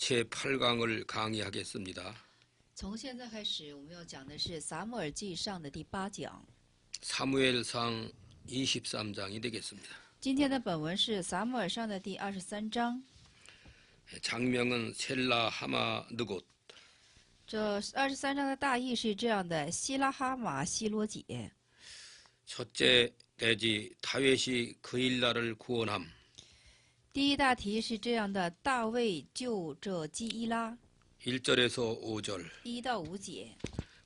제8강을 강의하겠습니다. 从现在开始，我们要讲的是撒母耳记上的第8讲。 사무엘상 23장이 되겠습니다. 今天的本文是撒母耳上的第23章。 장명은 셀라 하마 느곳. 这23章的大意是这样的：希拉哈马希罗解。 첫째 대지 다윗이 그일라를 구원함. 第一大题是这样的：大卫救这基伊拉。 1절에서 5절. 1到5节。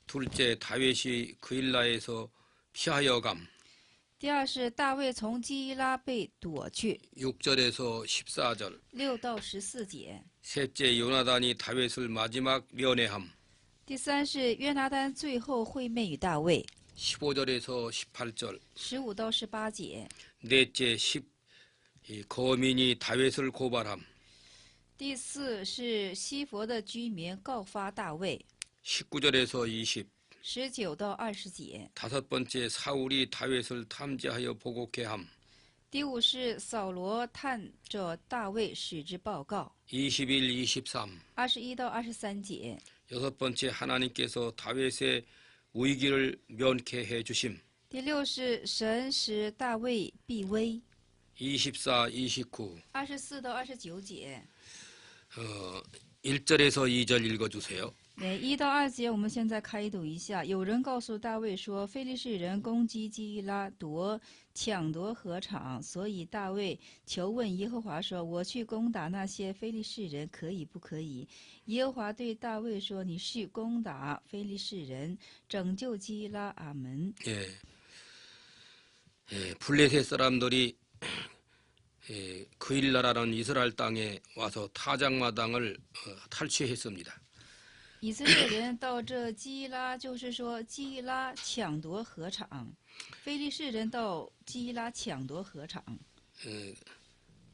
둘째 다윗이 그일라에서 피하여 감. 第二是大卫从基伊拉被躲去。 6절에서 14절. 6到14节。 셋째 요나단이 다윗을 마지막 면회함. 第三是约拿单最后会面与大卫。 15절에서 18절. 15到18节。 넷째 거민이 다윗을 고발함. 第四是西佛的居民告发大卫。 19절에서 20. 19到20节。 다섯 번째 사울이 다윗을 탐지하여 보고케 함. 第五是扫罗探着大卫使之报告。 21, 23. 21到23节。 여섯 번째 하나님께서 다윗의 위기를 면케 해 주심. 第六是神使大卫避危。 24, 29. 24到29节。 1절에서 2절 읽어주세요. 1到2节，我们现在开读一下。有人告诉大卫说，非利士人攻击基伊拉，抢夺禾场，所以大卫求问耶和华说：“我去攻打那些非利士人，可以不可以？”耶和华对大卫说：“你去攻打非利士人，拯救基伊拉。”阿门。 블레셋 사람들이 그일라라는 이스라엘 땅에 와서 타작마당을 탈취했습니다. 以色列人到这基伊拉，就是说基伊拉抢夺禾场；非利士人到基伊拉抢夺禾场。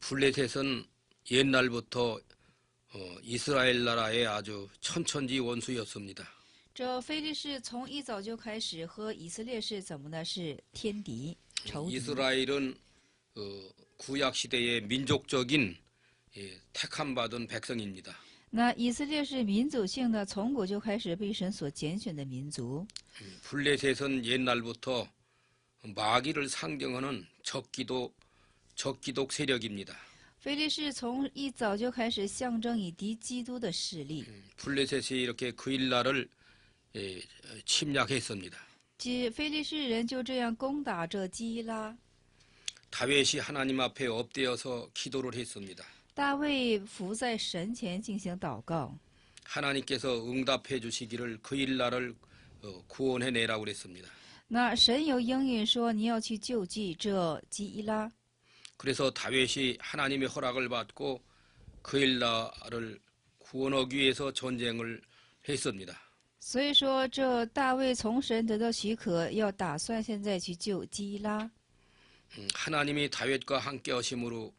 블레셋은 옛날부터 이스라엘 나라의 아주 천천지 원수였습니다. 这非利士从一早就开始和以色列是怎么呢？是天敌、仇敌。 이스라엘은 구약 시대의 민족적인 택함받은 백성입니다. 那以色列是民族性的，从古就开始被神所拣选的民族。 블레셋은 옛날부터 마귀를 상징하는 적기독 세력입니다. 非利士从一早就开始象征以敌基督的势力。 블레셋이 이렇게 그일라를 침략했습니다. 非利士人就这样攻打着基伊拉。 다윗이 하나님 앞에 엎드려서 기도를 했습니다. 大卫伏在神前进行祷告。 하나님께서 응답해 주시기를 그일라를 구원해내라고 그랬습니다. 那神有应允说你要去救济这基伊拉。 그래서 다윗이 하나님의 허락을 받고 그일라를 구원하기 위해서 전쟁을 했습니다. 所以说，这大卫从神得到许可，要打算现在去救基伊拉。 하나님이 다윗과 함께 하심으로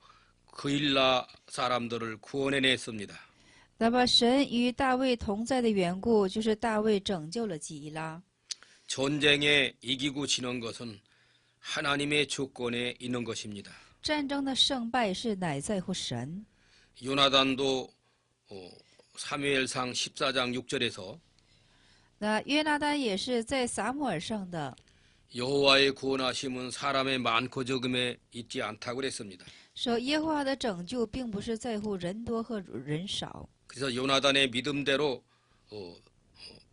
그일라 사람들을 구원해냈습니다. 那么神与大卫同在的缘故，就是大卫拯救了基伊拉。 전쟁에 이기고 지는 것은 하나님의 주권에 있는 것입니다. 战争的胜败是乃在乎神。 요나단도 사무엘상 14장 6절에서 那约拿单也是在撒母耳上的。 여호와의 구원하심은 사람의 많고 적음에 있지 않다고 그랬습니다. 说耶和华的拯救并不是在乎人多和人少。 그래서 요나단의 믿음대로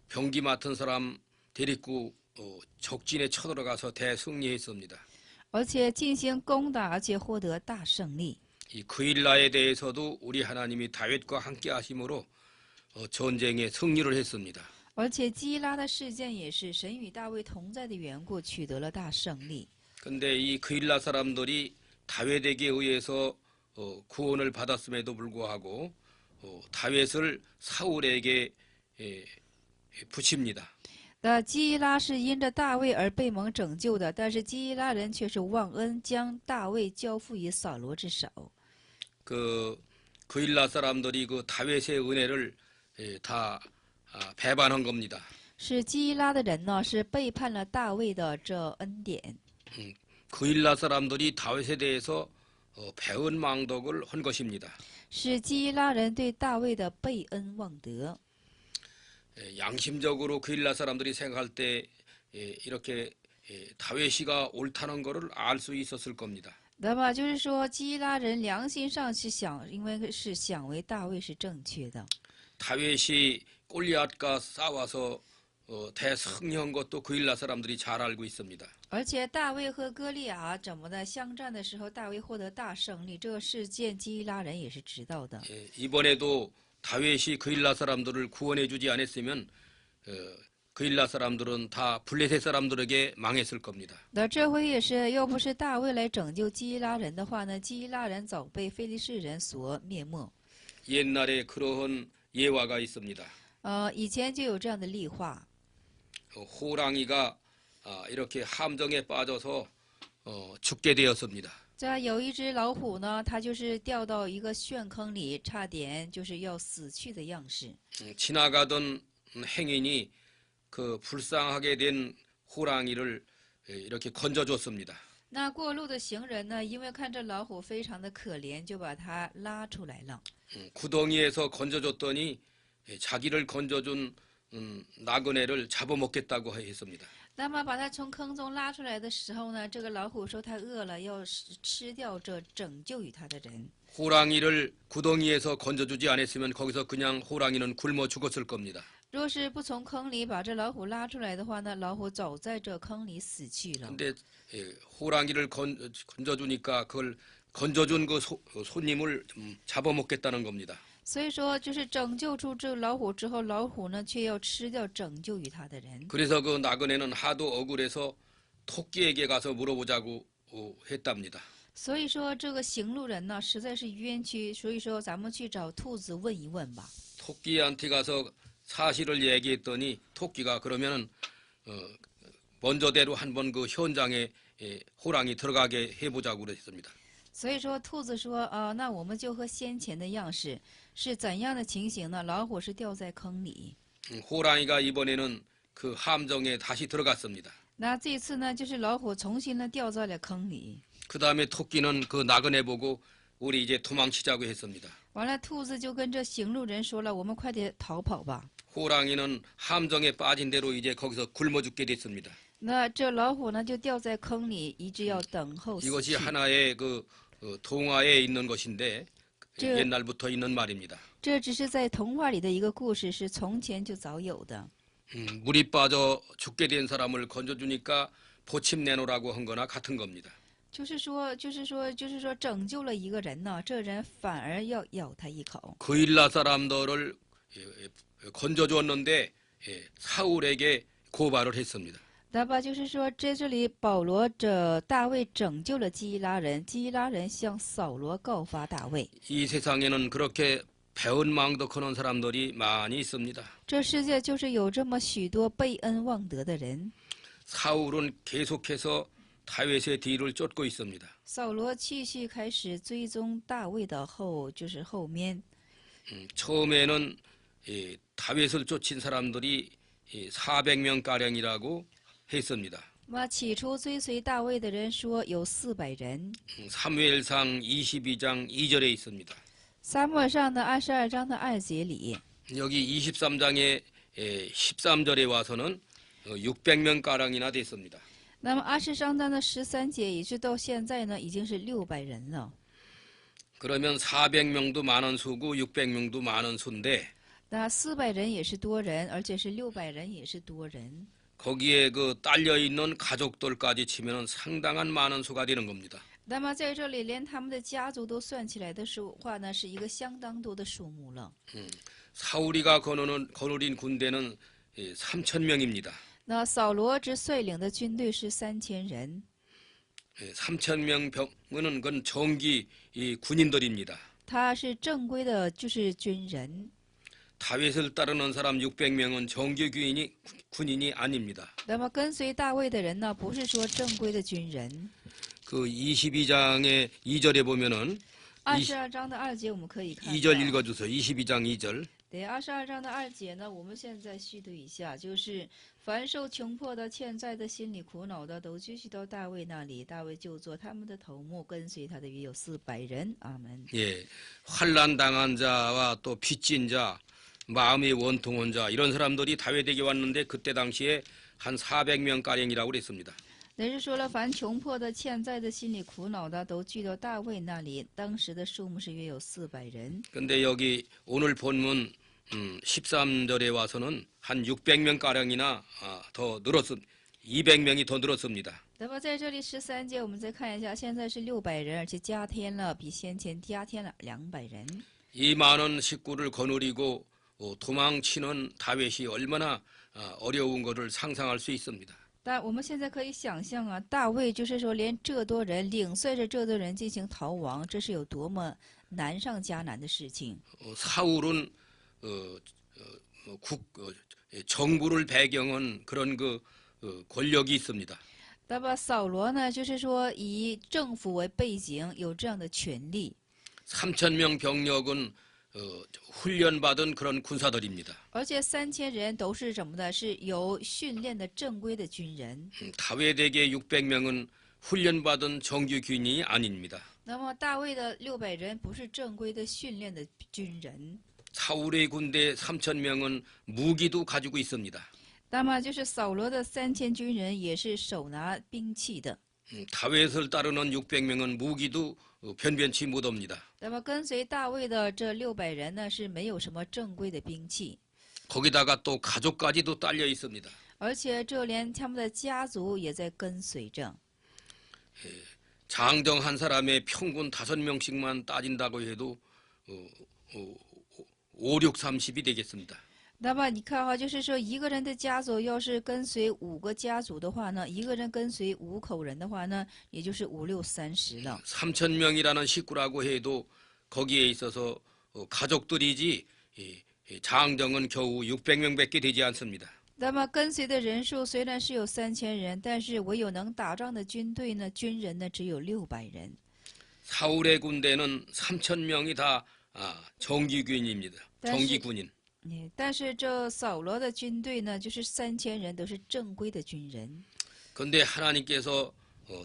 병기 맡은 사람 데리고 적진에 쳐들어가서 대승리했습니다. 而且进行攻打，而且获得大胜利。 이 그일라에 대해서도 우리 하나님이 다윗과 함께 하심으로 전쟁에 승리를 했습니다. 而且基伊拉的事件也是神与大卫同在的缘故，取得了大胜利。 근데 이 그일라 사람들이 다윗에게 의해서 구원을 받았음에도 불구하고 다윗을 사울에게 붙입니다. 那基伊拉是因着大卫而被蒙拯救的，但是基伊拉人却是忘恩，将大卫交付于扫罗之手。 그일라 사람들이 그 다윗의 은혜를 다 배반한 겁니다. 是基伊拉的人呢，是背叛了大卫的这恩典。 그일라 사람들이 다윗에 대해서 배은망덕을 한 것입니다. 是基伊拉人对大卫的背恩忘德。 양심적으로 그일라 사람들이 생각할 때 이렇게 다윗이가 옳다는 것을 알 수 있었을 겁니다. 那么就是说，基伊拉人良心上是想，因为是想为大卫是正确的。 다윗이 골리앗과 싸워서 대승리한 것도 그일라 사람들이 잘 알고 있습니다. 而且大卫和歌利亚怎么的相战的时候，大卫获得大胜利，这个事件基伊拉人也是知道的。 이번에도 다윗이 그일라 사람들을 구원해주지 않았으면 그일라 사람들은 다 블레셋 사람들에게 망했을 겁니다. 那这回也是，要不是大卫来拯救基伊拉人的话呢，基伊拉人早被非利士人所灭没。 옛날에 그러한 예화가 있습니다. 以前就有这样的例话。 호랑이가 이렇게 함정에 빠져서 죽게 되었습니다. 这有一只老虎呢，它就是掉到一个陷坑里，差点就是要死去的样式。 지나가던 행인이 그 불쌍하게 된 호랑이를 이렇게 건져줬습니다. 那过路的行人呢，因为看这老虎非常的可怜，就把它拉出来了。 구덩이에서 건져줬더니 자기를 건져준 나그네를 잡아먹겠다고 했습니다. 那么把它从坑中拉出来的时候呢，这个老虎说它饿了，要吃掉这拯救于它的人。 호랑이를 구덩이에서 건져주지 않았으면 거기서 그냥 호랑이는 굶어 죽었을 겁니다. 若是不从坑里把这老虎拉出来的话呢，老虎早在这坑里死去了。 근데 호랑이를 건져주니까 그걸 건져준 그 손님을 잡아먹겠다는 겁니다. 所以说，就是拯救出这老虎之后，老虎呢却要吃掉拯救于他的人。 그래서 그 나그네는 하도 억울해서 토끼에게 가서 물어보자고 했답니다. 所以说，这个行路人呢实在是冤屈，所以说咱们去找兔子问一问吧。 토끼한테 가서 사실을 얘기했더니 토끼가 그러면은 먼저대로 한번 그 현장에 호랑이 들어가게 해보자고 그랬습니다. 所以说，兔子说那我们就和先前的样式是怎样的情形呢？老虎是掉在坑里， 호랑이가 이번에는 그 함정에 다시 들어갔습니다. 那这次呢，就是老虎重新的掉在了坑里。 그 다음에 토끼는 그 나그네 보고 우리 이제 도망치자고 했습니다. 完了，兔子就跟这行路人说了：“我们快点逃跑吧。” 호랑이는 함정에 빠진 대로 이제 거기서 굶어 죽게 됐습니다. 那这老虎呢，就掉在坑里，一直要等候死 이것이 去。 하나의 그 동화에 있는 것인데 저- 옛날부터 있는 말입니다. 这只是在童话里的一个故事，是从前就早有的。 물이 빠져 죽게 된 사람을 건져주니까 보침 내놓으라고 한 거나 같은 겁니다. 就是说，拯救了一个人呢，这人反而要咬他一口。 그일라 사람들을 건져주었는데 사울에게 고발을 했습니다. 那么就是说，在这里保罗大卫拯救了基伊拉人，基伊拉人向扫罗告发大卫。 이 세상에는 그렇게 배은망덕하는 사람들이 많이 있습니다. 这世界就是有这么许多背恩忘德的人。 사울은 계속해서 다윗의 뒤를 쫓고 있습니다. 扫罗继续开始追踪大卫的后面。 처음에는 다윗을 쫓은 사람들이 400명 가량이라고 했습니다. 那么起初追随大卫的人说有400人。 사무엘상 22장 2절에 있습니다. 撒母耳上的22章的2节里， 여기 23장의 13절에 와서는 600명 가량이나 됐습니다. 那么23章的13节，一直到现在呢，已经是600人了。 그러면 400명도 많은 수고 600명도 많은 수인데 那400人也是多人，而且是600人也是多人。 거기에 그 딸려 있는 가족들까지 치면은 상당한 많은 수가 되는 겁니다. 那么在这里，连他们的家族都算起来的话呢，是一个相当多的数目了。 사울이가 거느린 군대는 3,000명입니다. 那扫罗之率领的军队是3000人， 3,000명 병은 건 정기 군인들입니다. 他是正规的，就是军人。 다윗을 따르는 사람 600명은 정기 군인이 아닙니다. 那么跟随大卫的人呢，不是说正规的军人。 그 22장의 2절에 보면은 22章的2节我们可以看到。 2절 읽어주세요. 22장 2절. 对，22章的2节呢，我们现在细读一下，就是凡受穷迫的、欠债的、心里苦恼的，都继续到大卫那里，大卫就做他们的头目，跟随他的约有400人。阿门。 예, 환난 당한 자와 또 빚진 자, 마음이 원통한 자 이런 사람들이 다윗에게 왔는데 그때 당시에 한 400명 가량이라고 그랬습니다. 那是说了，凡穷迫的、欠债的、心里苦恼的，都聚到大卫那里。当时的数目是约有400人。 근데 여기 오늘 본문 13절에 와서는 한 600명 가량이나 더 늘었습니다. 200명이 더 늘었습니다. 那么在这里13节，我们再看一下，现在是600人，而且加添了，比先前加添了200人。 이 많은 식구를 거느리고 도망치는 다윗이 얼마나 어려운 것을 상상할 수 있습니다. 但我们现在可以想象啊，大卫就是说，连这多人领率着这多人进行逃亡，这是有多么难上加难的事情。 사울은 정부를 배경한 그런 권력이 있습니다. 那么扫罗呢，就是说以政府为背景，有这样的权利。 3,000명 병력은 훈련받은 그런 군사들입니다. 而且3000人都是什么的？是有训练的正规的军人。 다윗에게 600명은 훈련받은 정규 군인이 아닙니다. 那么大卫的600人不是正规的训练的军人。 사울의 군대 3,000명은 무기도 가지고 있습니다. 那么就是扫罗的3000军人也是手拿兵器的。 다윗을 따르는 600명은 무기도 변변치 못합니다. 那么跟随大卫的这600人呢，是没有什么正规的兵器， 거기다가 또 가족까지도 딸려 있습니다. 而且这连他们的家族也在跟随着。 장정 한 사람의 평균 5명씩만 따진다고 해도 5, 6, 30이 되겠습니다. 那么你看哈，就是说一个人的家族要是跟随5个家族的话呢，一个人跟随5口人的话呢，也就是5、6、30了。 3,000명이라는 식구라고 해도 거기에 있어서 가족들이지 장정은 겨우 600명밖에 되지 않습니다. 那么跟随的人数虽然是有3000人，但是唯有能打仗的军队呢，军人呢只有600人。 사울의 군대는 3,000명이 다 정기군입니다. 정기군인. 但是这扫罗的军队呢，就是3000人都是正规的军人。 그런데 하나님께서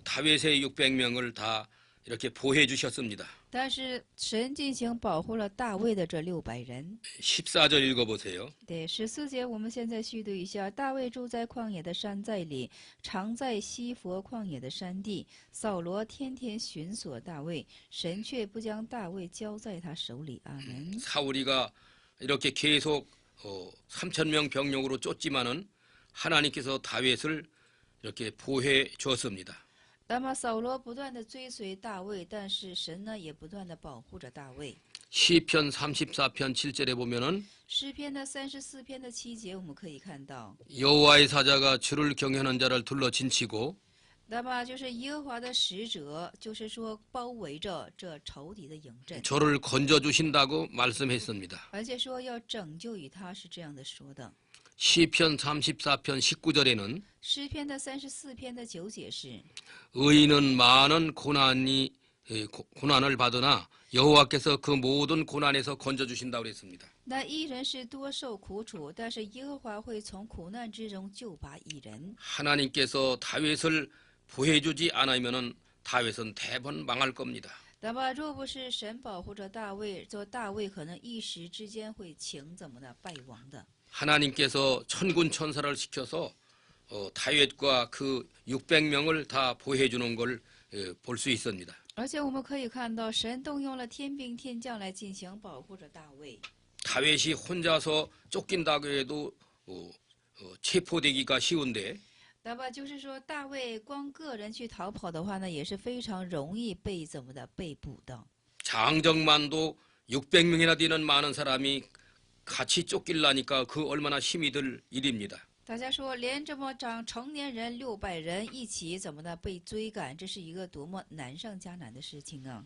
다윗의 600명을 다 이렇게 보호해 주셨습니다. 但是神进行保护了大卫的这600人。 14절 읽어보세요. 对，14节我们现在细读一下：大卫住在旷野的山寨里，常在西佛旷野的山地。扫罗天天寻索大卫，神却不将大卫交在他手里。阿门。 사울이가 이렇게 계속 3,000명 병력으로 쫓지만은 하나님께서 다윗을 이렇게 보호해 주었습니다. 那么扫罗不断的追随大卫，但是神呢也不断的保护着大卫。 시편 34편 7절에 보면은 诗篇的34篇的7节，我们可以看到， 여호와의 사자가 주를 경외하는 자를 둘러 진치고 那么就是耶和华的使者，就是说包围着这仇敌的营阵， 저를 건져 주신다고 말씀했습니다. 而且说要拯救于他，是这样的说的。 시편 34편 19절에는 诗篇的34篇的9节是， 의인은 많은 고난을 받으나 여호와께서 그 모든 고난에서 건져 주신다고 그랬습니다. 那义人是多受苦楚，但是耶和华会从苦难之中救拔义人。 하나님께서 다윗을 보호해 주지 않으면은 다윗은 대번 망할 겁니다. 那么若不是神保护着大卫，这大卫可能一时之间会怎么的败亡的。 하나님께서 천군 천사를 시켜서 다윗과 그 600명을 다 보호해 주는 걸 볼 수 있습니다. 而且我们可以看到，神动用了天兵天将来进行保护着大卫。 다윗이 혼자서 쫓긴다고 해도 체포되기가 쉬운데 那么就是说，大卫光个人去逃跑的话呢，也是非常容易被被捕的。 장정만도 600명이나 되는 많은 사람이 같이 쫓길라니까 그 얼마나 힘이 들 일입니다. 大家说，连这么成年人600人一起被追赶，这是一个多么难上加难的事情啊！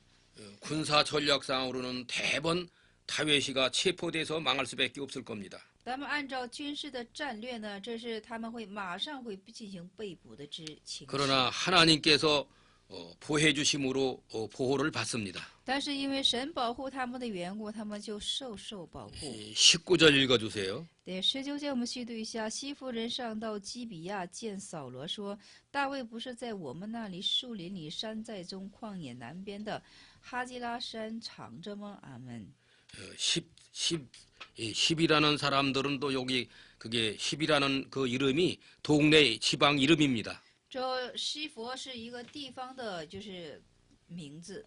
군사 전략상으로는 대번 다윗이가 체포돼서 망할 수밖에 없을 겁니다. 咱们按照军事的战略呢，这是他们会马上会进行被捕的情形。 그러나 하나님께서 보호해 주심으로 보호를 받습니다. 但是因为神保护他们的缘故，他们就受保护。 19절 읽어주세요. 对，19节我们细读一下，西弗人上到基比亚见扫罗，说：“大卫不是在我们那里树林里、山寨中、旷野南边的哈基拉山藏着吗？”阿门。 10이라는 사람들은 또 여기 그게 10이라는 그 이름이 동네 지방 이름입니다. 这西弗是一个地方的，就是名字。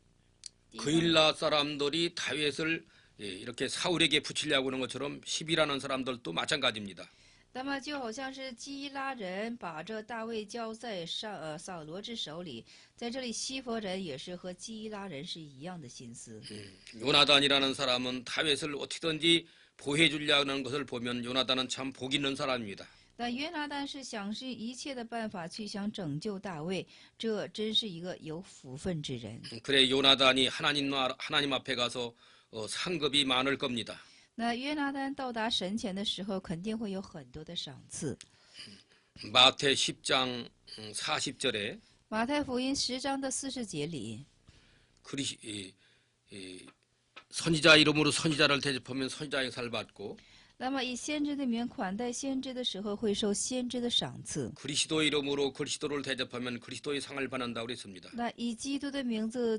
그일라 사람들이 다윗을 이렇게 사울에게 붙이려고 하는 것처럼 10이라는 사람들도 마찬가지입니다. 那么就好像是基拉人把这大卫交在扫罗之手里，在这里西弗人也是和基拉人是一样的心思。 요나단이라는 사람은 다윗을 어떻게든지 보호해 주려는 것을 보면 요나단은 참 복 있는 사람입니다. 但约拿单是想尽一切的办法去想拯救大卫，这真是一个有福分之人。 그래 요나단이 하나님 앞에 가서 상급이 많을 겁니다. 那约拿单到达神前的时候，肯定会有很多的赏赐。 마태 10장 40절에 马太福音10章的40节里， 선지자 이름으로 선지자를 대접하면 선지자의 살 받고 那么以先知的名款待先知的时候，会受先知的赏赐。 그리스도 이름으로 그리스도를 대접하면 그리스도의 상을 받는다고 그랬습니다. 那以基督的名字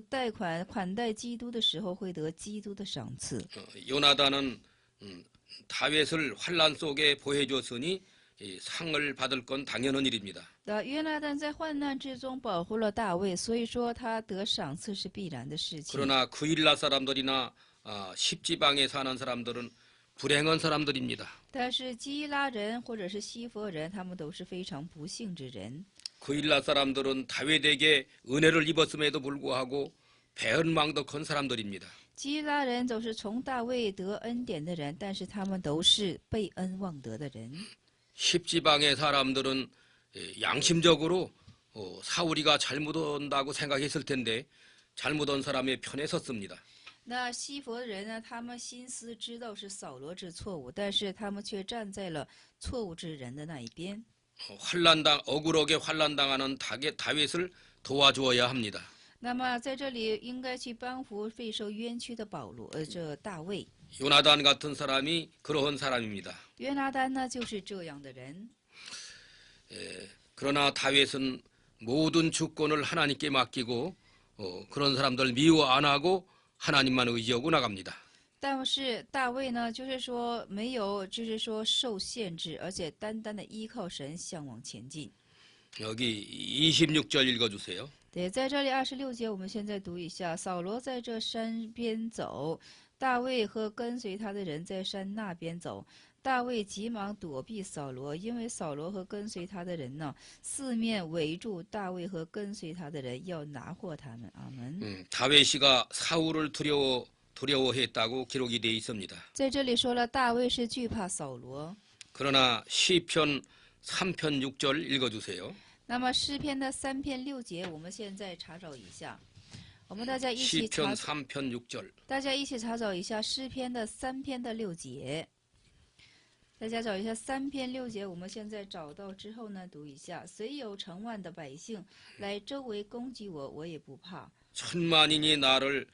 款待基督的时候，会得基督的赏赐。 요나단은 다윗을 환란 속에 보호해 줬으니 상을 받을 건 당연한 일입니다. 那约拿单在患难之中保护了大卫，所以说他得赏赐是必然的事情。 그러나 그일라 사람들이나 십지방에 사는 사람들은 불행한 사람들입니다. 但是基拉人或者是西弗人，他们都是非常不幸之人。 그일라 사람들은 다윗에게 은혜를 입었음에도 불구하고 배은망덕한 사람들입니다. 基拉人都是从大卫得恩典的人，但是他们都是被恩忘德的人。 십지방의 사람들은 양심적으로 사울이가 잘못한다고 생각했을 텐데 잘못한 사람의 편에 섰습니다. 那西弗人呢？他们心思知道是扫罗之错误，但是他们却站在了错误之人的那一边。 억울하게 환난당하는 다윗을 도와주어야 합니다. 那么在这里应该去帮扶备受冤屈的这大卫。 요나단 같은 사람이 그러한 사람입니다. 约拿单呢，就是这样的人。 그러나 다윗은 모든 주권을 하나님께 맡기고 그런 사람들 미워 안 하고 하나님만 의지하고 나갑니다. 但是大卫呢，就是说没有，就是说受限制，而且单单的依靠神向往前进。 여기 26절 읽어주세요. 对，在这里26节，我们现在读一下：扫罗在这山边走，大卫和跟随他的人在山那边走。大卫急忙躲避扫罗，因为扫罗和跟随他的人呢，四面围住大卫和跟随他的人，要拿获他们。阿门。 다윗이가 사울을 두려워했다고 기록이 되어 있습니다. 在这里说了，大卫是惧怕扫罗。 그러나 시편 3편 6절 읽어주세요. 那么诗篇的3篇6节，我们现在查找一下。我们大家一起 시편 3편 6절. 大家一起查找一下诗篇的3篇的6节。大家找一下3篇6节，我们现在找到之后呢，读一下：虽有成万的百姓来周围攻击我，我也不怕。 천만인이 나를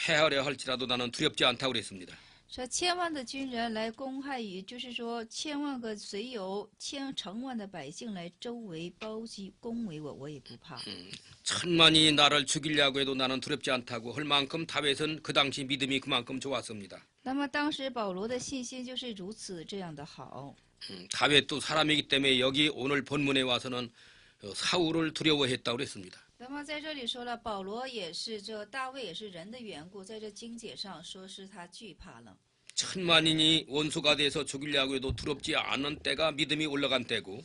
해하려 할지라도 나는 두렵지 않다고 그랬습니다. 说千万的军人来攻害于，就是说千万个虽有成万的百姓来周围包击攻围我，我也不怕。 천만인이 나를 죽이려고 해도 나는 두렵지 않다고 할 만큼 다윗은 그 당시 믿음이 그만큼 좋았습니다. 那么当时保罗的信心就是如此这样的好。 다윗도 사람이기 때문에 여기 오늘 본문에 와서는 사울을 두려워했다고 그랬습니다. 那么在这里说了，保罗也是大卫也是人的缘故，在这经节上说是他惧怕了。 천만인이 원수가 돼서 죽이려고 해도 두렵지 않은 때가 믿음이 올라간 때고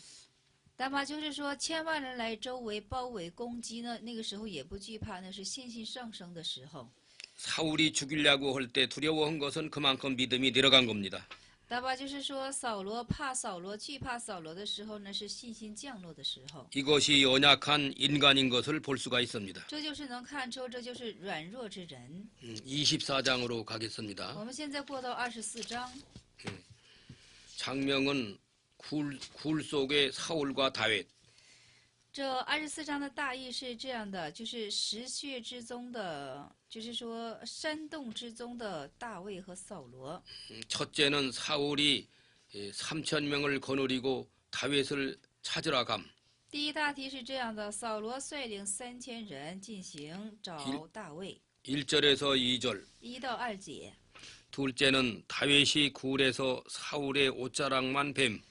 那么就是说，千万人来周围包围攻击呢，那个时候也不惧怕，那是信心上升的时候。 사울이 죽이려고 할 때 두려워한 것은 그만큼 믿음이 내려간 겁니다. 那么就是说，扫罗怕扫罗、惧怕扫罗的时候呢，是信心降落的时候。 이것이 연약한 인간인 것을 볼 수가 있습니다. 这就是能看出，这就是软弱之人。 24장으로 가겠습니다. 我们现在过到24章， 장명은 굴 속의 사울과 다윗. 这24章的大意是这样的，就是石穴之中的，就是说山洞之中的大卫和扫罗。 첫째는 사울이 3천 명을 거느리고 다윗을 찾으러 감. 第一大题是这样的，扫罗率领3000人进行找大卫。 1절에서 2절. 1到2节。 둘째는 다윗이 굴에서 사울의 옷자락만 뱀.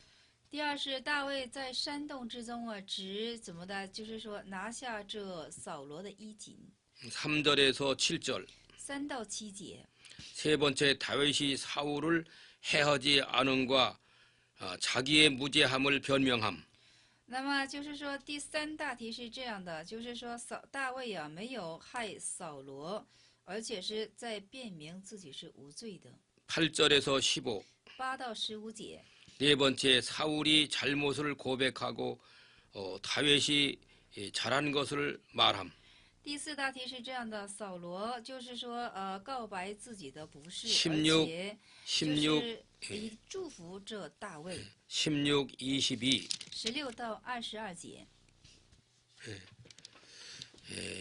第二是大卫在山洞之中啊，只怎么的，就是说拿下这扫罗的衣襟。 3절에서 7절. 3到7节。 세 번째 다윗이 사울을 해하지 않음과 자기의 무죄함을 변명함. 那么就是说，第3大题是这样的，就是说大卫啊没有害扫罗，而且是在辩明自己是无罪的。 8절에서 15. 8到15节。 네 번째 사울이 잘못을 고백하고 다윗이 잘한 것을 말함. 第4大题是这样的，扫罗就是说告白自己的不是， 16, 而且就是祝福这大卫。 16, 22. 16到22节。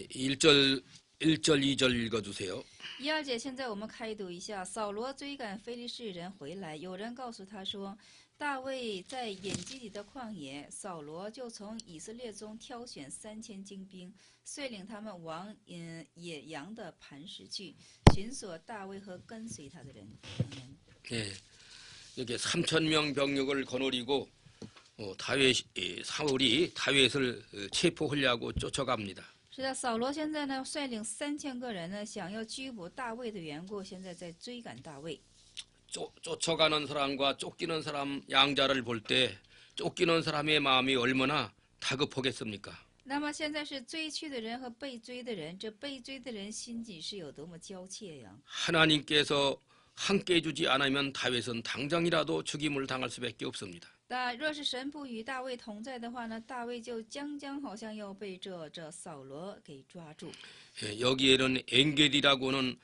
1절, 2절 읽어주세요. 1、2节，现在我们开读一下。扫罗追赶非利士人回来，有人告诉他说，大卫在眼基底的旷野，扫罗就从以色列中挑选3000精兵，率领他们往野羊的磐石去，寻索大卫和跟随他的人。 예, 이렇게 3,000명 병력을 거느리고 사울이 다윗을 체포하려고 쫓아갑니다. 是的，扫罗现在呢率领3000个人呢，想要拘捕大卫的缘故，现在在追赶大卫。 쫓아가는 사람과 쫓기는 사람 양자를 볼 때 쫓기는 사람의 마음이 얼마나 다급하겠습니까? 那么现在是追去的人和被追的人，这被追的人心里是有多么焦切呀！ 하나님께서 함께 주지 않으면 다윗은 당장이라도 죽임을 당할 수밖에 없습니다. 但若是神不与大卫同在的话呢，大卫就将好像要被这扫罗给抓住。 여기에는 엥게디라고는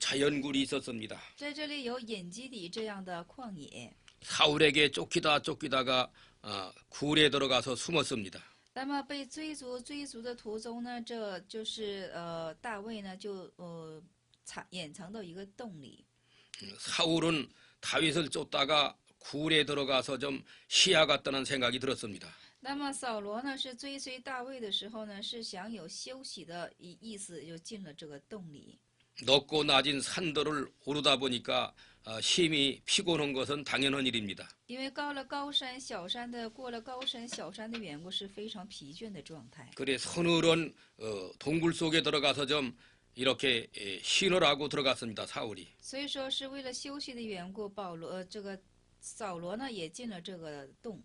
자연굴이 있었습니다. 在这里有眼基底这样的旷野， 사울에게 쫓기다가 굴에 들어가서 숨었습니다. 那么被追逐的途中呢，这就是大卫呢就掩藏到一个洞里。 사울은 다윗을 쫓다가 굴에 들어가서 좀 쉬야 같다는 생각이 들었습니다. 那么扫罗呢是追随大卫的时候呢，是想有休息的意思，就进了这个洞里。 높고 낮은 산들을 오르다 보니까 심히 피곤한 것은 당연한 일입니다. 因为过了高山小山的缘故，是非常疲倦的状态。 그래 서늘한 동굴 속에 들어가서 좀 이렇게 쉬느라고 들어갔습니다. 사울이. 所以说是为了休息的缘故，这个扫罗呢也进了这个洞。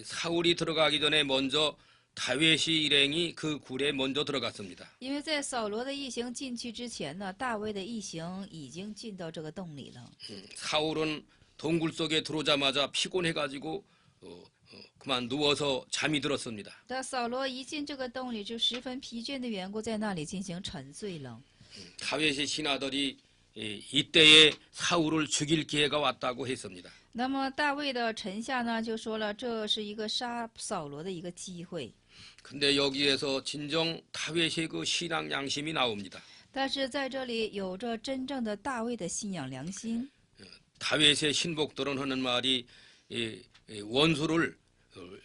사울이 들어가기 전에 먼저 다윗이 일행이 그 굴에 먼저 들어갔습니다. 因为在扫罗的一行进去之前呢，大卫的一行已经进到这个洞里了。 사울은 동굴 속에 들어오자마자 피곤해가지고 그만 누워서 잠이 들었습니다. 但扫罗一进这个洞里，就十分疲倦的缘故，在那里进行沉睡了。 다윗의 신하들이 이때에 사울을 죽일 기회가 왔다고 했습니다. 那么大卫的臣下呢，就说了，这是一个杀扫罗的一个机会。 근데 여기에서 진정 다윗의 그 신앙 양심이 나옵니다. 但是在这里有着真正的大卫的信仰良心。 다윗의 신복들은 하는 말이 원수를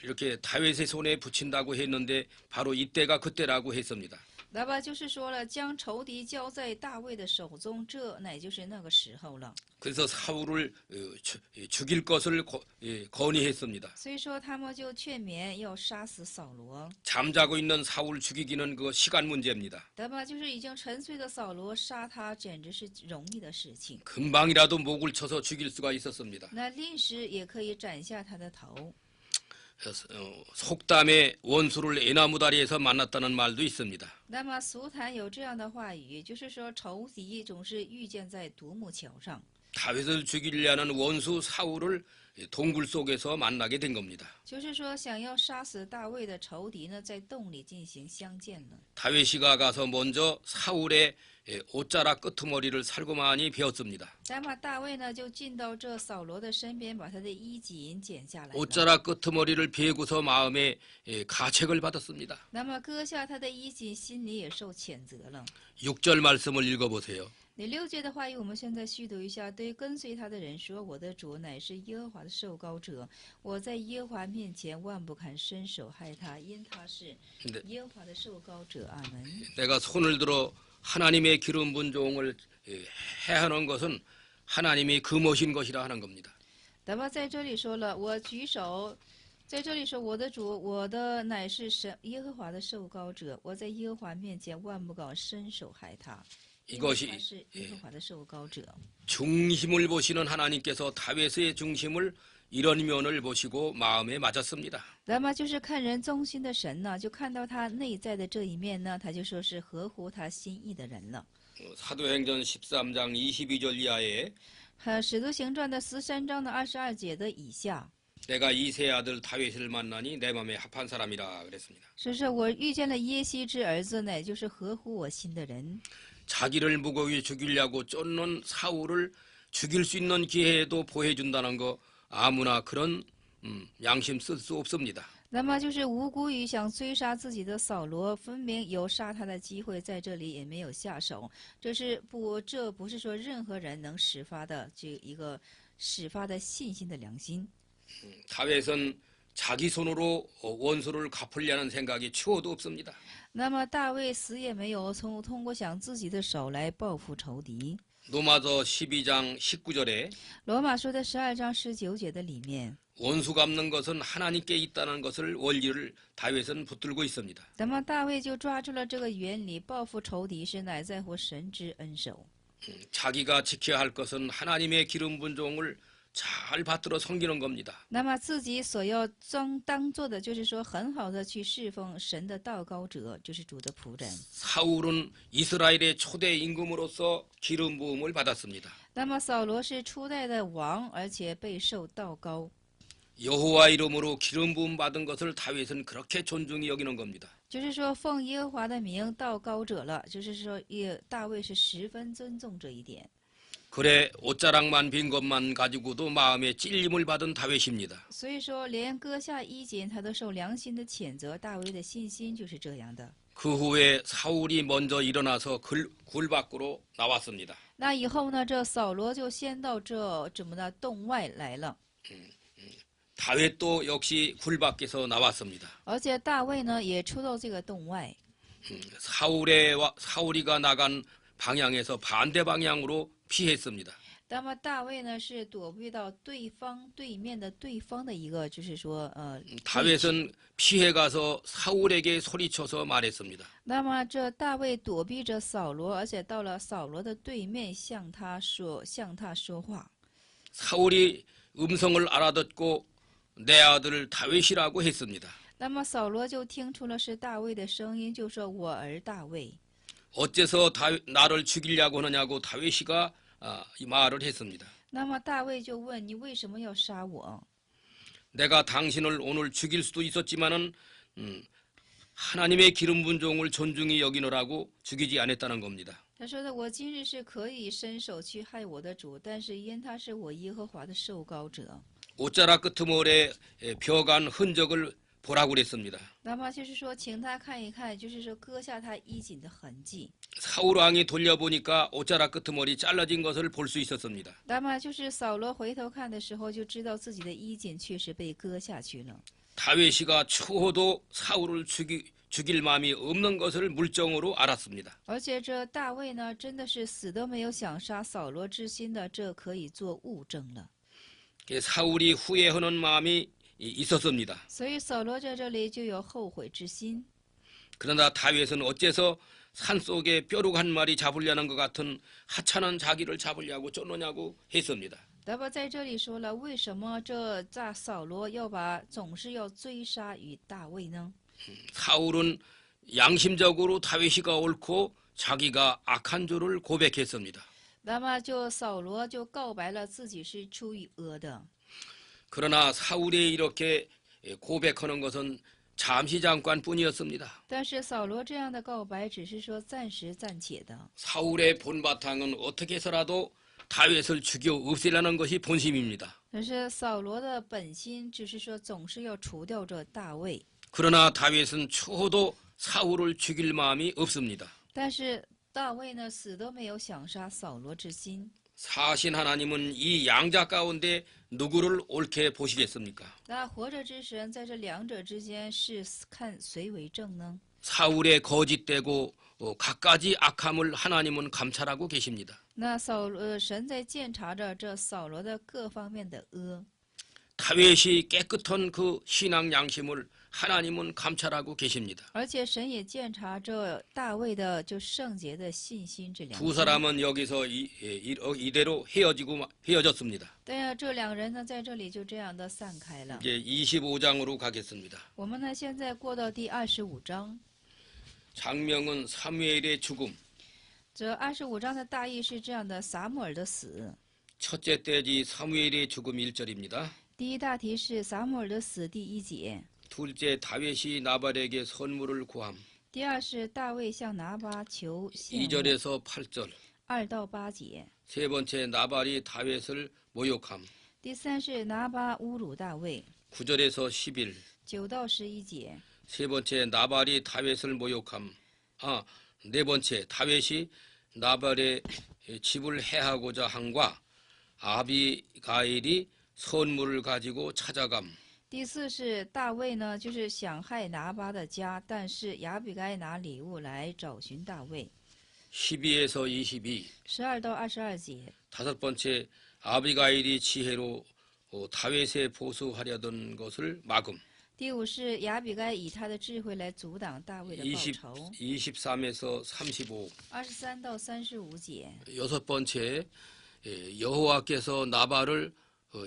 이렇게 다윗의 손에 붙인다고 했는데 바로 이때가 그때라고 했습니다. 那么就是说了，将仇敌交在大卫的手中，这乃就是那个时候了。 그래서 사울을 죽일 것을 건의했습니다. 所以说他们就劝勉要杀死扫罗。 잠자고 있는 사울 죽이기는 그 시간 문제입니다. 那么就是已经沉睡的扫罗，杀他简直是容易的事情。 금방이라도 목을 쳐서 죽일 수가 있었습니다. 那立时也可以斩下他的头。 속담에 원수를 애나무다리에서 만났다는 말도 있습니다. 那么俗谈有这样的话语，就是说仇敌总是遇见在独木桥上。 다윗을 죽이려는 원수 사울을 동굴 속에서 만나게 된 겁니다. 就是说，想要杀死大卫的仇敌呢，在洞里进行相见了。 다윗이가 가서 먼저 사울의 옷자락 끄트머리를 살고만이 베었습니다. 那么大卫呢，就进到这扫罗的身边，把他的衣襟剪下来了。 옷자락 끄트머리를 베고서 마음에 가책을 받았습니다. 那么割下他的衣襟，心里也受谴责了。 6절 말씀을 읽어보세요. 第6节的话语，我们现在续读一下。对跟随他的人说：“我的主乃是耶和华的受膏者，我在耶和华面前万不敢伸手害他，因他是耶和华的受膏者。”阿门。 내가 손을 들어 하나님의 기름 부은 종을 해하는 것은 하나님이 금오신 것이라 하는 겁니다. 那么在这里说了，我举手，在这里说我的主，我的乃是神耶和华的受膏者，我在耶和华面前万不敢伸手害他，因为 이것이 他是耶和华的受膏者。 중심을 보시는 하나님께서 다윗의 중심을 이런 면을 보시고 마음에 맞았습니다. 那么就是看人中心的神呢，就看到他内在的这一面呢，他就说是合乎他心意的人了。 사도행전 13장 22절 이하에 使徒行传的13章的22节的以下， 내가 이세 아들 다윗을 만나니 내 마음에 합한 사람이라 그랬습니다. 说我遇见了耶西之儿子呢，就是合乎我心的人。 자기를 무고히 죽이려고 쫓는 사울을 죽일 수 있는 기회에도 보호해준다는 거 아무나 그런 양심 쓸 수 없습니다. 那么就是无辜于想追杀自己的扫罗，分明有杀他的机会，在这里也没有下手。这不是说任何人能始发的这一个始发的信心的良心。 다윗은 자기 손으로 원수를 갚으려는 생각이 추호도 없습니다. 那么大卫死也没有通过想自己的手来报复仇敌。 로마서 12장 19절에 罗马书的12章19节的里面， 원수 갚는 것은 하나님께 있다는 것을 원리를 다윗은 붙들고 있습니다. 那么大卫就抓住了这个原理，报复仇敌是乃在乎神之恩手。 자기가 지켜야 할 것은 하나님의 기름 부은 종을 잘 받들어 섬기는 겁니다. 那么自己所要当做的，就是说很好的去侍奉神的道高者，就是主的仆人。 사울은 이스라엘의 초대 임금으로서 기름 부음을 받았습니다. 那么扫罗是初代的王，而且备受道高。 여호와 이름으로 기름 부음 받은 것을 다윗은 그렇게 존중히 여기는 겁니다. 就是说奉耶和华的名道高者了，就是说大卫是十分尊重这一点。 그래 옷자락만 빈 것만 가지고도 마음에 찔림을 받은 다윗입니다. 所以说连割下衣襟，他都受良心的谴责。大卫的信心就是这样的。 그 후에 사울이 먼저 일어나서 굴 밖으로 나왔습니다. 那以后呢，这扫罗就先到这怎么的洞外来了， 다윗도 역시 굴 밖에서 나왔습니다. 而且大卫呢也出到这个洞外。 사울이가 나간 방향에서 반대 방향으로 피했습니다. 那么大卫呢是躲避到对面的对方的一个，就是说다윗은 피해가서 사울에게 소리쳐서 말했습니다. 那么这大卫躲避着扫罗，而且到了扫罗的对面，向他说话。 사울이 음성을 알아듣고 내 아들 다윗이라고 했습니다. 那么扫罗就听出了是大卫的声音，就说我儿大卫。 어째서 나를 죽이려고 하느냐고 다윗이가 이 말을 했습니다. 那么大卫就问你为什么要杀我？ 내가 당신을 오늘 죽일 수도 있었지만은 하나님의 기름 부은 종을 존중히 여기노라고 죽이지 않았다는 겁니다. 他说的我今日是可以伸手去害我的主，但是因他是我耶和华的受膏者。 옷자락 끄트머리에 벼간 흔적을 보라고 그랬습니다. 那么就是说，请他看一看，就是说割下他衣襟的痕迹。 사울 왕이 돌려보니까 옷자락 끄트머리 잘라진 것을 볼 수 있었습니다. 那么就是扫罗回头看的时候，就知道自己的衣襟确实被割下去了。 다윗이가 추호도 사울을 죽일 마음이 없는 것을 물정으로 알았습니다. 而且这大卫呢，真的是死都没有想杀扫罗之心的，这可以做物证了。 사울이 후회하는 마음이 있었습니다. 所以扫罗在这里就有后悔之心。 그러나 다윗은 어째서 산속에 벼룩 한 마리 잡으려는 것 같은 하찮은 자기를 잡으려고 쫓느냐고 했습니다. 那么在这里说了，为什么这扫罗总是要追杀于大卫呢？ 사울은 양심적으로 다윗이가 옳고 자기가 악한 줄을 고백했습니다. 那么就扫罗就告白了自己是出于恶的。 그러나 사울이 이렇게 고백하는 것은 잠시 잠깐뿐이었습니다. 但是扫罗这样的告白只是说暂时暂且的。 사울의 본바탕은 어떻게 해서라도 다윗을 죽여 없애려는 것이 본심입니다. 但是扫罗的本心只是说总是要除掉这大卫， 그러나 다윗은 추호도 사울을 죽일 마음이 없습니다. 但是大卫呢死都没有想杀扫罗之心。 사신 하나님은 이 양자 가운데 누구를 옳게 보시겠습니까? 那活着之神在这两者之间是看谁为正呢？ 사울의 거짓되고 갖가지 악함을 하나님은 감찰하고 계십니다. 那神在监察着这扫罗的各方面的恶， 다윗이 깨끗한 그 신앙 양심을 하나님은 감찰하고 계십니다. 而且神也监察着大卫的就圣洁的信心这两 두 사람은 여기서 이대로 헤어졌습니다. 对呀，这两人呢在这里就这样的散开了。 이제 25장으로 가겠습니다. 我们呢现在过到第25章， 장명은 사무엘의 죽음. 这25章的大意是这样的：撒母耳的死。 첫째 때지 사무엘의 죽음 1절입니다. 第一大题是撒母耳的死第一节， 둘째 다윗이 나발에게 선물을 구함. 第二是大卫向拿巴求献物， 2절에서 8절. 2到8节， 세 번째 나발이 다윗을 모욕함. 第三是拿巴侮辱大卫， 9절에서 10일. 9到11节， 세 번째 나발이 다윗을 모욕함. 네 번째 다윗이 나발의 집을 해하고자 함과 아비가일이 선물을 가지고 찾아감. 第四是大卫呢，就是想害拿巴的家，但是亚比该拿礼物来找寻大卫。 12에서 22. 12到22节， 다섯 번째 아비가일이 지혜로 다윗에 보수하려던 것을 막음. 第五是亚比该以他的智慧来阻挡大卫的报仇。 23에서 35. 23到35节， 여섯 번째 여호와께서 나발을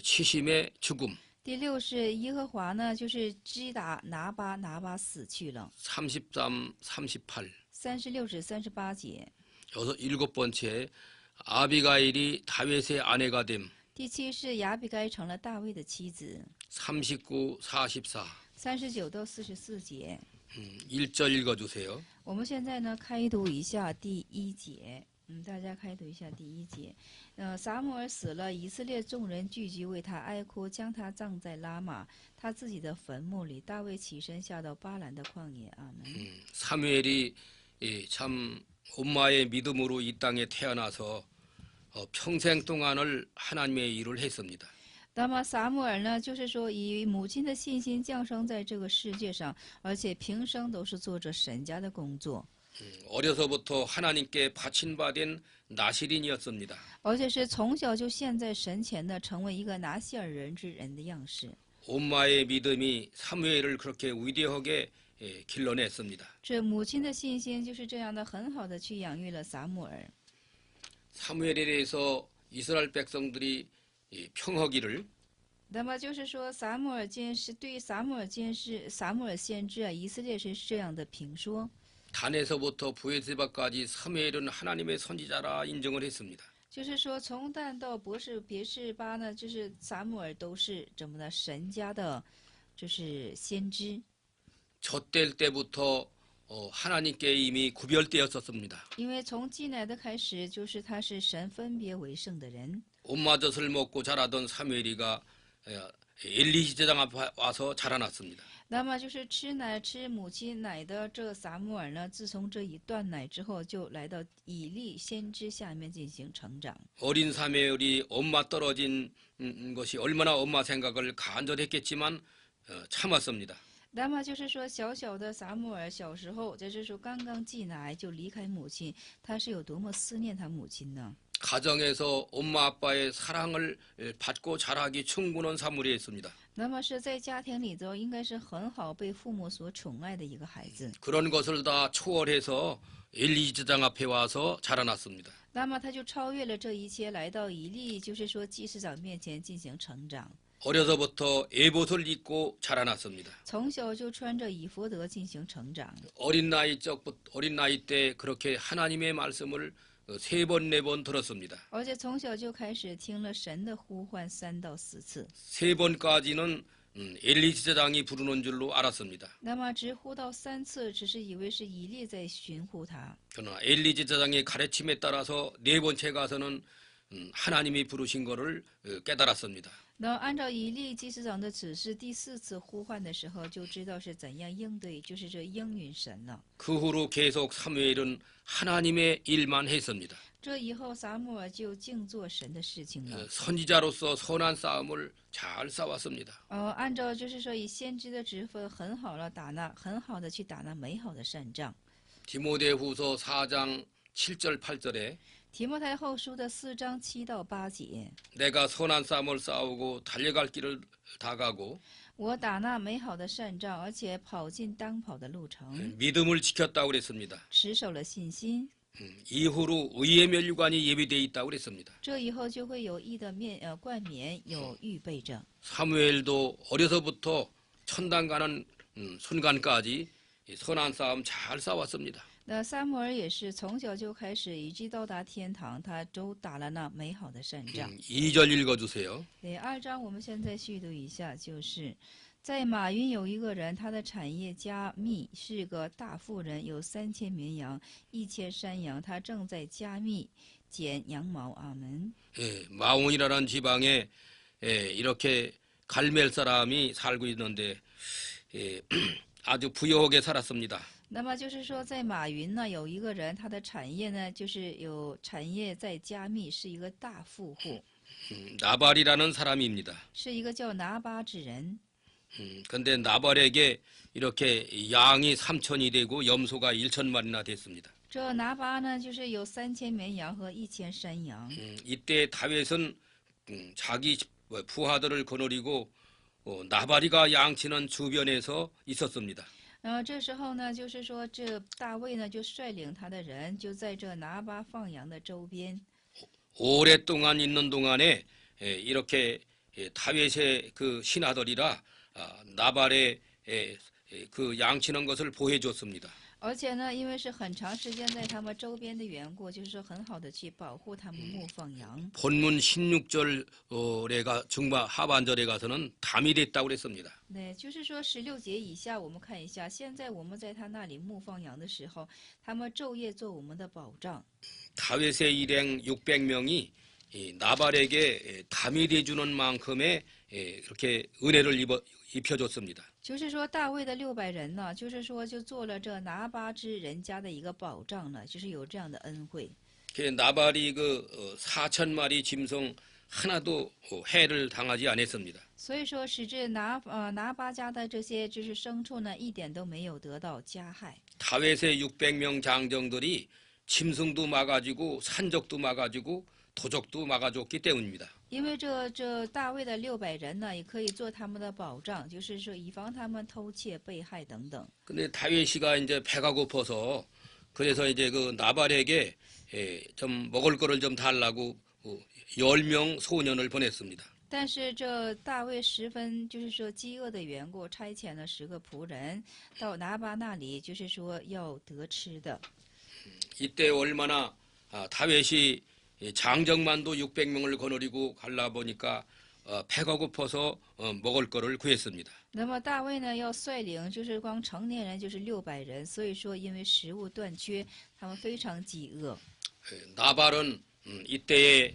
치심에 죽음. 第六是耶和华呢，就是击打拿巴，拿巴死去了。 33, 38. 36至38节， 일곱 번째 아비가일이 다윗의 아내가 됨. 第七是亚比该成了大卫的妻子。 39, 44. 39到44节， 1절 읽어주세요. 我们现在呢开读一下第一节。大家开读一下第一节。撒母耳死了，以色列众人聚集为他哀哭，将他葬在拉玛，他自己的坟墓里。大卫起身下到巴兰的旷野。阿门。 사무엘이 참 엄마의 믿음으로 이 땅에 태어나서 평생 동안을 하나님의 일을 했습니다. 那么撒母耳呢，就是说以母亲的信心降生在这个世界上，而且平生都是做着神家的工作， 어려서부터 하나님께 바친 바 된 나실인이었습니다. 而且是从小就陷在神前的，成为一个拿西尔人之人的样式。 엄마의 믿음이 사무엘을 그렇게 위대하게 길러냈습니다. 这母亲的信心就是这样的，很好的去养育了撒母耳。 사무엘에 대해서 이스라엘 백성들이 평하기를 那么就是说，撒母耳监视对于撒母耳先知啊，以色列是这样的评说。 단에서부터 부에세바까지 사무엘은 하나님의 선지자라 인정을 했습니다. 就是说，从但到别是巴呢，就是撒母耳都是怎么的神家的，就是先知。 젖될 때부터 하나님께 이미 구별되었었습니다. 因为从进来的开始，就是他是神分别为圣的人。 엄마젖을 먹고 자라던 사무엘이가 엘리 제사장 앞에 와서 자라났습니다. 那么就是吃母亲奶的这撒母耳呢，自从这一断奶之后，就来到以利先知下面进行成长。 어린 사무엘이 엄마 떨어진 것이 얼마나 엄마 생각을 간절했겠지만 참았습니다. 那么就是说，小小的撒母耳小时候，在这时候刚刚进来就离开母亲，他是有多么思念他母亲呢？ 가정에서 엄마 아빠의 사랑을 받고 자라기 충분한 사무엘이었습니다. 那么是在家庭里头，应该是很好被父母所宠爱的一个孩子。 그런 것을 다 초월해서 엘리 제사장 앞에 와서 자라났습니다. 那么他就超越了这一切，来到以利，就是说祭司长面前进行成长。 어려서부터 에봇을 입고 자라났습니다. 从小就穿着以弗德进行成长。 어린 나이 때 그렇게 하나님의 말씀을 3번, 4번 들었습니다. 而且从小就开始听了神的呼唤3到4次。 3번까지는 엘리 제사장이 부르는 줄로 알았습니다. 那么直呼到3次，只是以为是以利在寻呼他。 그러나 엘리 제사장의 가르침에 따라서 4번째 가서는 하나님이 부르신 것을 깨달았습니다. 那按照以利祭司长的指示，第4次呼唤的时候，就知道是怎样应对，就是这应允神了。 그 후로 계속 사무엘은 하나님의 일만 했습니다. 这以后，撒母耳就净做神的事情了。 선지자로서 선한 싸움을 잘 싸웠습니다. 按照就是说以先知的职分，很好的去打那美好的善仗。 디모데후서 4장 7절 8절에 提摩太后书的4章7到8节， 내가 선한 싸움을 싸우고 달려갈 길을 다 가고 我打那美好的善仗，而且跑进当跑的路程， 믿음을 지켰다고 그랬습니다. 持守了信心。 이후로 의의 면류관이 예비되어 있다고 그랬습니다. 这以后就会有义的冠冕有预备着。 사무엘도 어려서부터 천당 가는 순간까지 선한 싸움 잘 싸웠습니다. 那撒母耳也是从小就开始，以及到达天堂，他都打了那美好的善仗。 2절 읽어주세요. 对，2章我们现在续读一下，就是在马云有一个人，他的产业加密，是个大富人，有3000绵羊，1000山羊，他正在加密剪羊毛。阿门。 마온이라는 지방에 이렇게 갈멜 사람이 살고 있는데 아주 부유하게 살았습니다. 那么就是说，在马云呢，有一个人，他的产业呢，就是有产业在加密，是一个大富户， 나발이라는 사람입니다. 是一个叫拿巴之人。 근데 나발에게 이렇게 양이 3천이 되고 염소가 1천만이나 됐습니다. 这拿巴呢，就是有3000绵羊和1000山羊。 이때 다윗은 자기 부하들을 거느리고 나발이가 양치는 주변에서 있었습니다. 这时候呢，就是说这大卫呢，就率领他的人，就在这拿巴放羊的周边。 오랫동안 있는 동안에 이렇게 다윗의 그 신하들이라 나발의 그 양치는 것을 보여줬습니다. 而且呢，因为是很长时间在他们周边的缘故，就是说很好的去保护他们牧放羊。 본문 16절에 중반 하반절에 가서는 담이 됐다고 그랬습니다. 对，就是说16节以下，我们看一下，现在我们在他那里牧放羊的时候，他们昼夜做我们的保障。 다윗의 일행 600명이 나발에게 담이 돼주는 만큼의 이렇게 은혜를 입혀줬습니다. 就是说大卫的600人呢，就是说就做了这拿巴之人家的一个保障呢，就是有这样的恩惠。 나발이 그 4,000마리 짐승 하나도 해를 당하지 않았습니다. 所以说，使这拿巴家的这些就是牲畜呢，一点都没有得到加害。 다윗의 600명 장정들이 짐승도 막아주고 산적도 막아주고 도적도 막아줬기 때문입니다. 因为这大卫的600人呢，也可以做他们的保障，就是说以防他们偷窃、被害等等。 근데 다윗이가 이제 배가 고파서 그래서 이제 그 나발에게 좀 먹을 거를 좀 달라고 10명 소년을 보냈습니다. 但是这大卫十分就是说饥饿的缘故，差遣了10个仆人到拿巴那里，就是说要得吃的。 이때 얼마나 다윗이 장정만도 600명을 거느리고 갈라 보니까 배가 고파서 먹을 거를 구했습니다. 那么大卫呢，要率领就是光成年人就是600人，所以说因为食物断缺，他们非常饥饿。 나발은 이때에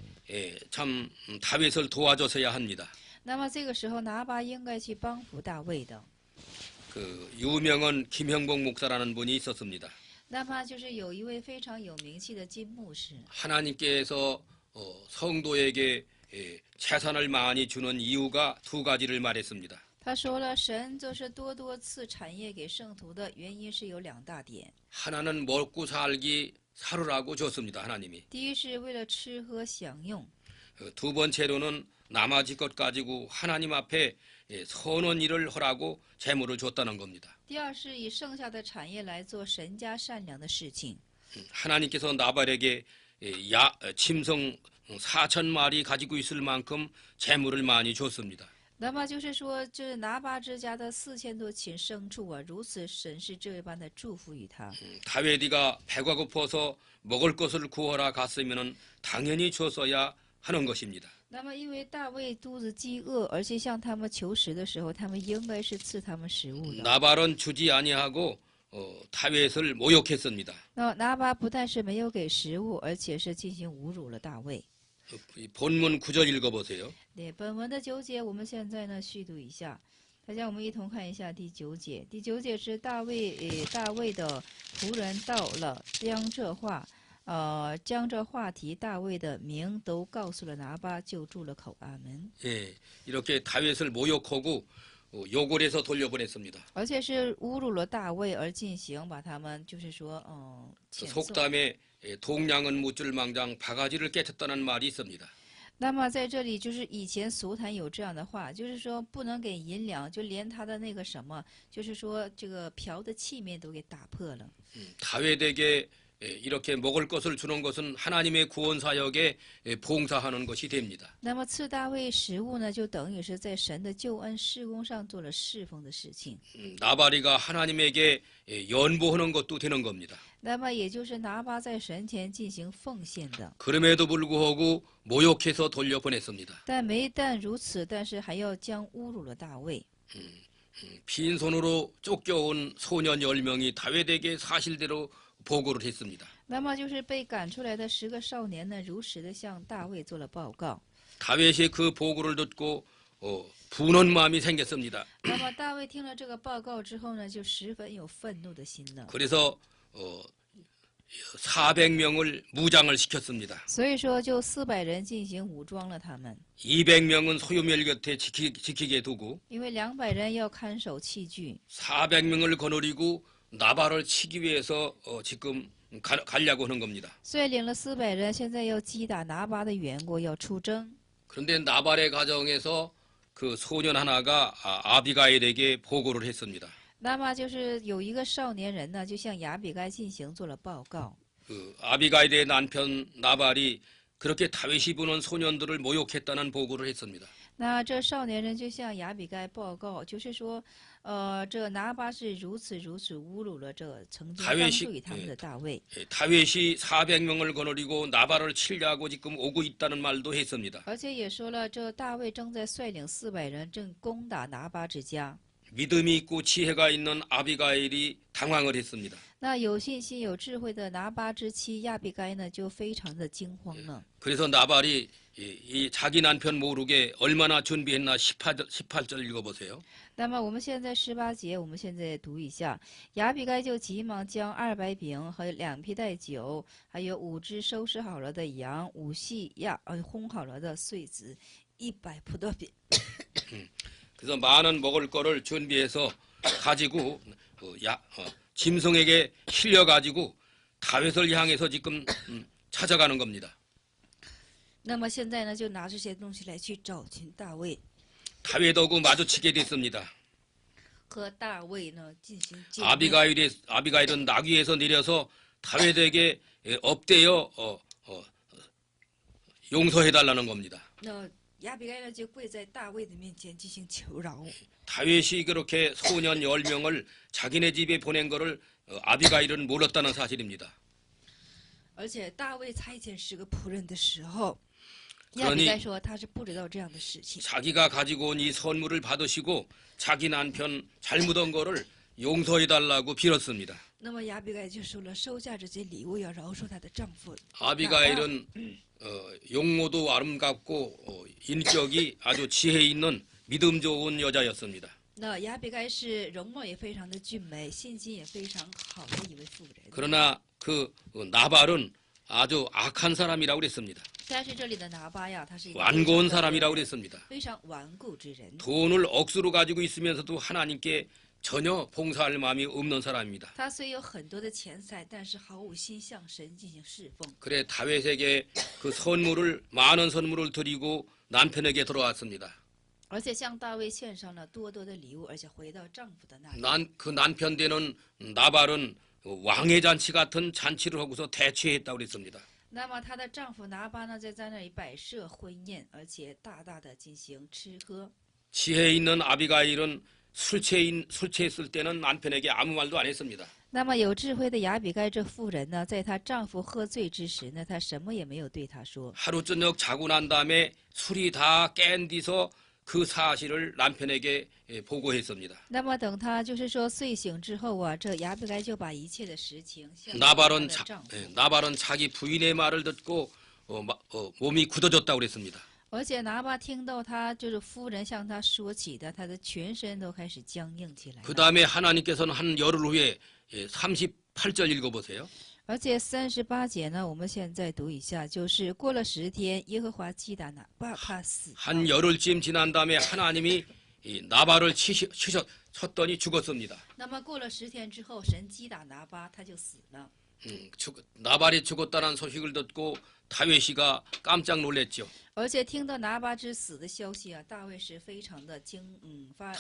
참 다윗을 도와줘서야 합니다. 那么这个时候拿巴应该去帮扶大卫的。 그 유명한 김형복 목사라는 분이 있었습니다. 那么就是有一位非常有名气的金牧师， 하나님께서 성도에게 재산을 많이 주는 이유가 2가지를 말했습니다. 他说了，神就是多多赐产业给圣徒的原因是有2大点。 하나는 먹고 살기 살으라고 줬습니다. 하나님이. 第一是为了吃喝享用， 두 번째로는 나머지 것 가지고 하나님 앞에 선한 일을 하라고 재물을 줬다는 겁니다. 第二是以剩下的产业来做神家善良的事情。 하나님께서 나발에게 짐승 4,000마리 가지고 있을 만큼 재물을 많이 줬습니다. 那么就是说，这拿巴之家的4000多禽牲畜啊，如此神是这般的祝福于他。 다윗이가 배가 고파서 먹을 것을 구하러 갔으면은 당연히 줬어야 하는 것입니다. 那么因为大卫肚子饥饿，而且向他们求食的时候，他们应该是赐他们食物的。 나발은 주지 아니하고 다윗을 모욕했습니다. 那拿巴不但是没有给食物，而且是进行侮辱了大卫。 이 본문 9절 읽어보세요. 对，本文的9节，我们现在呢续读一下。大家我们一同看一下第9节。第9节是大卫的仆人到了，将这话题大卫的名都告诉了拿巴，就住了口。阿门。 예, 이렇게 다윗을 모욕하고 욕을 해서 돌려보냈습니다. 而且是侮辱了大卫而进行，把他们就是说，谴责。 속담에 동량은 무줄망장 바가지를 깨쳤다는 말이 있습니다. 那么在这里就是以前俗谈有这样的话，就是说不能给银两，就连他的那个什么，就是说这个瓢的器皿都给打破了。 다윗에게 이렇게 먹을 것을 주는 것은 하나님의 구원 사역에 봉사하는 것이 됩니다. 那么赐大卫食物呢，就等于是在神的救恩事工上做了侍奉的事情。 나발이가 하나님에게 연보하는 것도 되는 겁니다. 那么也就是拿巴在神前进行奉献的。 그럼에도 불구하고 모욕해서 돌려보냈습니다. 但如此，但是还要将侮辱了大卫。 빈손으로 쫓겨온 소년 10명이 다윗에게 사실대로 보고를 했습니다. 那么就是被赶出来的10个少年呢，如实的向大卫做了报告。 다윗이 그 보고를 듣고 분한 마음이 생겼습니다. 那么大卫听了这个报告之后呢，就十分有愤怒的心了。 그래서 400명을 무장을 시켰습니다. 所以说，就400人进行武装了他们， 200명은 소유멜 곁에 지키게 두고 因为200人要看守器具， 400명을 거느리고 나발을 치기 위해서 지금 가려고 하는 겁니다. 率领了400人，现在要击打拿巴的援国，要出征。 그런데 나발의 가정에서 그 소년 하나가 아비가일에게 보고를 했습니다. 那么就是有一个少年人呢，就向亚比该进行做了报告。 그 아비가일의 남편 나발이 그렇게 다윗이 부는 소년들을 모욕했다는 보고를 했습니다. 那这少年人就向亚比该报告，就是说，这拿巴是如此侮辱了这曾经帮助于他们的大卫。 다윗이 400명을 거느리고 나발을 치려고 지금 오고 있다는 말도 했습니다. 而且也说了，这大卫正在率领400人正攻打拿巴之家。 믿음이 있고 지혜가 있는 아비가일이 당황을 했습니다. 那有信心、有智慧的拿巴之妻亚比该呢，就非常的惊慌了。 그래서 나발이 이 자기 남편 모르게 얼마나 준비했나 18절 읽어보세요. 那么我们现在18节，我们现在读一下，亚比该就急忙将200饼和2皮带酒，还有5只收拾好了的羊，5细烘好了的穗子，100葡萄饼。 그래서 많은 먹을 거를 준비해서 가지고 짐승에게 실려가지고 다윗을 향해서 지금 찾아가는 겁니다. 那么现在呢，就拿这些东西来去找寻大卫， 다윗하고 마주치게 됐습니다. 和大卫呢进行见面。 아비가일은 나귀에서 내려서 다윗에게 엎대어 용서해달라는 겁니다. 那亚比该呢就跪在大卫的面前进行求饶。 다윗이 그렇게 소년 10명을 자기네 집에 보낸 것을 아비가일은 몰랐다는 사실입니다. 而且大卫差遣10个仆人的时候， 그러니 亚比该说他是不知道这样的事情。 자기가 가지고 온 이 선물을 받으시고 자기 남편 잘못한 거를 용서해달라고 빌었습니다. 那么亚比该就说了，收下这些礼物，要饶恕她的丈夫。 아비가일은 용모도 아름답고 인격이 아주 지혜 있는 믿음 좋은 여자였습니다. 那亚比该是容貌也非常的俊美，信心也非常好的一位妇人。 그러나 그 나발은 아주 악한 사람이라고 그랬습니다. 但是这里的拿巴呀，他是一个 완고한 사람이라고 그랬습니다. 非常顽固之人。 돈을 억수로 가지고 있으면서도 하나님께 전혀 봉사할 마음이 없는 사람입니다. 他虽有很多的钱财，但是毫无心向神进行侍奉。 그래 다윗에게 그 많은 선물을 드리고 남편에게 돌아왔습니다. 而且向大卫献上了多的礼物，而且回到丈夫的那里。 그 남편 되는 나발은 왕의 잔치 같은 잔치를 하고서 대취했다고 그랬습니다. 那么她的丈夫拿巴呢，在那里摆设婚宴，而且大大的进行吃喝。 지혜 있는 아비가일은 술 취했을 때는 남편에게 아무 말도 안 했습니다. 那么有智慧的亚比该这妇人呢，在她丈夫喝醉之时呢，她什么也没有对他说。 하루 저녁 자고 난 다음에 술이 다 깬 뒤서 그 사실을 남편에게 보고했습니다. 那么等她就是说睡醒之后啊，这亚比该就把一切的实情向她 나발은, 的丈夫。 나발은 자기 부인의 말을 듣고 몸이 굳어졌다고 그랬습니다. 而且拿巴听到他就是夫人向他说起的，他的全身都开始僵硬起来 그 了。 다음에 하나님께서는 한 열흘 후에 38절 읽어보세요. 而且38节呢，我们现在读一下，就是过了10天，耶和华击打拿巴，他死了。 한 열흘쯤 지난 다음에 하나님이 나발을 쳤더니 죽었습니다. 那么过了10天之后，神击打拿巴，他就死了。 나발이 죽었다는 소식을 듣고 다윗이가 깜짝 놀랐죠. 而且听到拿巴之死的消息啊，大卫是非常的发。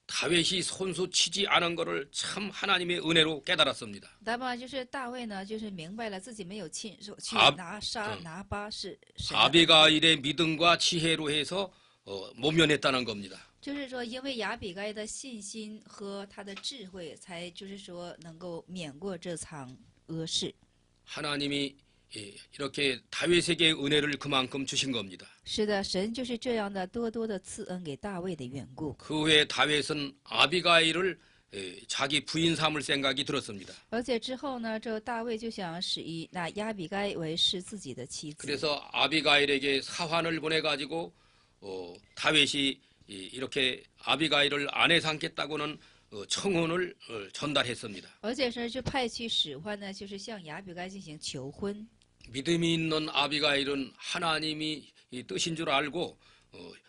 다윗이 손수 치지 않은 것을 참 하나님의 은혜로 깨달았습니다. 那么就是大卫呢，就是明白了自己没有亲手去杀拿巴是神的。 아비가일의 믿음과 지혜로 해서 모면했다는 겁니다. 就是说，因为亚比该的信心和他的智慧，才就是说能够免过这场恶事。 하나님이 이렇게 다윗에게 은혜를 그만큼 주신 겁니다. 是的，神就是这样的多多的赐恩给大卫的缘故。 그 후에 다윗은 아비가일을 자기 부인 삼을 생각이 들었습니다. 而且之后呢，这大卫就想以那亚比该为是自己的妻子。 그래서 아비가일에게 사환을 보내가지고 다윗이 이렇게 아비가일을 아내 삼겠다고는 청혼을 전달했습니다. 而且是去派去使唤呢，就是向亚比该进行求婚。 믿음이 있는 아비가일은 하나님이 뜻인 줄 알고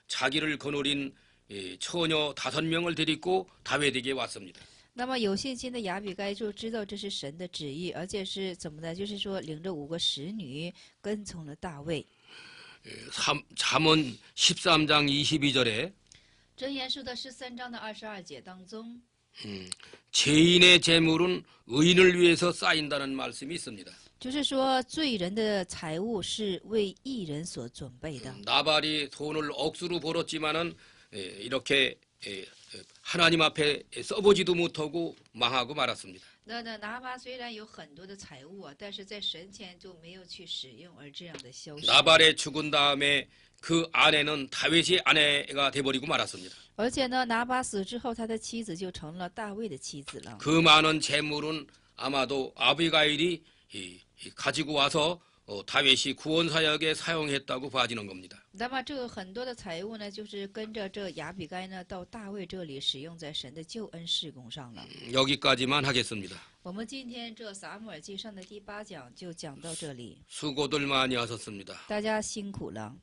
자기를 거느린 처녀 5명을 데리고 다윗에게 왔습니다. 那么有信心的亚比该就知道这是神的旨意，而且是怎么的？就是说领着5个使女跟从了大卫。 잠언 13장 22절에 箴言书的13章的22节当中， 죄인의 재물은 의인을 위해서 쌓인다는 말씀이 있습니다. 就是说罪人的财物是为义人所准备的。 나발이 돈을 억수로 벌었지만은 이렇게 하나님 앞에 써보지도 못하고 망하고 말았습니다. 那拿巴虽然有很多的财物啊，但是在神前就没有去使用，而这样的消失。 나발의 죽은 다음에 그 아내는 다윗의 아내가 돼버리고 말았습니다. 而且呢，拿巴死之后，他的妻子就成了大卫的妻子了。 그 많은 재물은 아마도 아비가일이 가지고 와서 다윗이 구원 사역에 사용했다고 봐지는 겁니다. 那么这个很多的财物呢，就是跟着这亚比该呢到大卫这里使用在神的救恩事工上了。 여기까지만 하겠습니다. 我们今天这撒母耳记上的第8讲就讲到这里， 수고들 많이 하셨습니다. 大家辛苦了。